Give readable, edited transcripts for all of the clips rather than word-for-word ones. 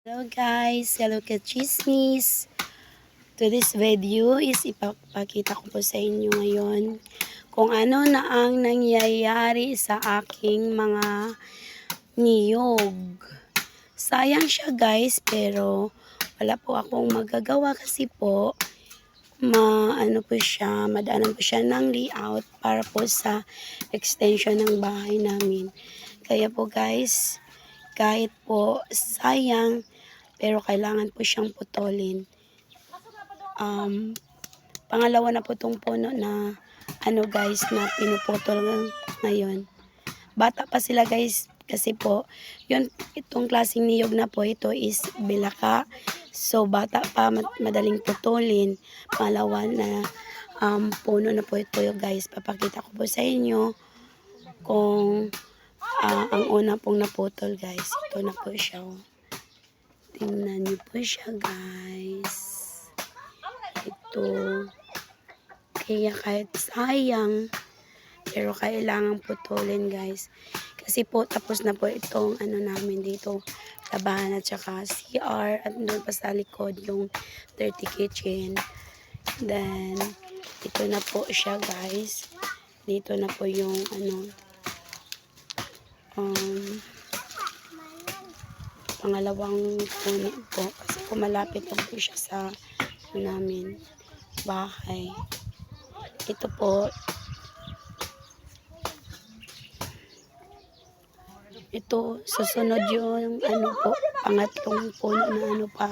Hello guys, hello ka-chismis. Today's video is ipapakita ko po sa inyo ngayon kung ano na ang nangyayari sa aking mga niyog. Sayang siya guys, pero wala po akong magagawa kasi po madaanan po siya ng layout para po sa extension ng bahay namin. Kaya po guys, kahit po sayang, pero kailangan po siyang putulin. Pangalawa na po itong puno na guys na pinuputol ngayon. Bata pa sila guys kasi po itong klaseng niyog na po ito is bilaka. So bata pa, madaling putulin. Pangalawa na puno na po ito guys. Papakita ko po sa inyo kung ang una pong naputol guys. Ito na po siya. Tingnan niyo po siya guys. Ito. Kaya kahit sayang, pero kailangan putulin guys. Kasi po tapos na po itong namin dito. Labahan at saka CR. At doon pa sa likod yung dirty kitchen. Then, ito na po siya guys. Dito na po yung pangalawang puno po kasi po malapit lang po siya sa namin bahay. Ito po, ito susunod yung po, pangatlong puno na pa,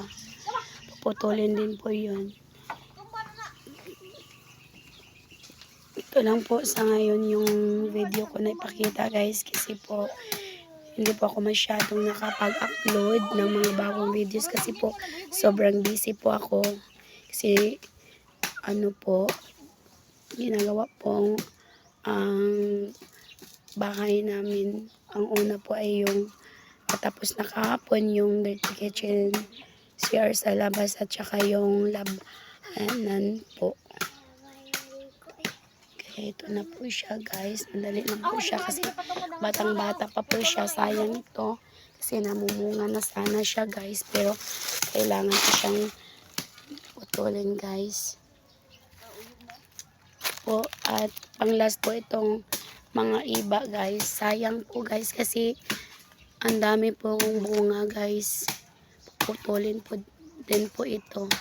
puputulin din po yun. Ito lang po sa ngayon yung video ko na ipakita guys, kasi po hindi po ako masyadong nakapag-upload ng mga bagong videos kasi po sobrang busy po ako. Kasi ginagawa pong ang bahay namin. Ang una po ay yung matapos na kahapon yung dirty kitchen, CR sa labas at saka yung labanan po. Ito na po siya guys. Madali lang po siya kasi batang-bata pa po siya. Sayang ito kasi namumunga na sana siya guys. Pero kailangan po siyang putulin guys. At pang last po itong mga iba guys. Sayang po guys kasi ang dami pong bunga guys. Putulin po din po ito.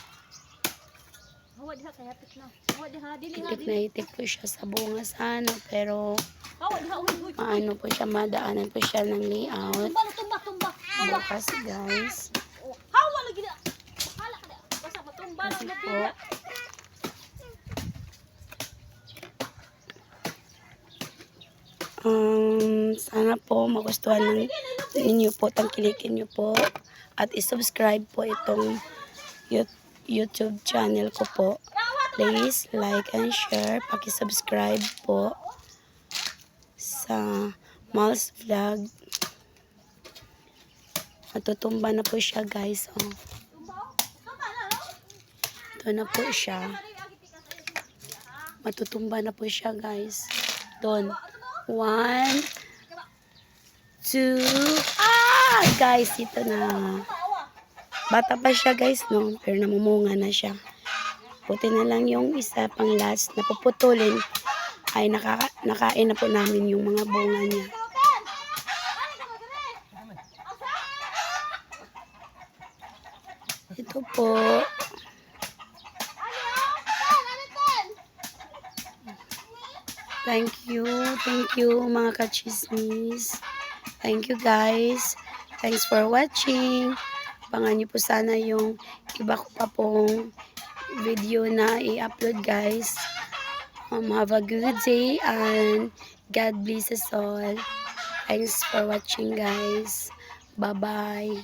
Itik na itik po siya sa bunga sana, pero po siya, madaanan po siya ng layout bukas guys. Kasi po sana po magustuhan ninyo po, tangkilikin nyo po at isubscribe po itong YouTube channel ko po. Please like and share. Paki-subscribe po sa Mal's Vlog. Matutumba na po siya guys. Ito na po siya. Matutumba na po siya guys. Doon. 1, 2. Guys, ito na. Bata pa siya guys, no? Pero namumunga na siya. Puti na lang yung isa pang last na puputulin ay nakain na po namin yung mga bunga niya. Ito po. Thank you mga kachismis. Thank you guys. Thanks for watching. Abangan niyo po sana yung iba ko pa pong video na i-upload guys. Have a good day and God bless us all. Thanks for watching guys. Bye bye.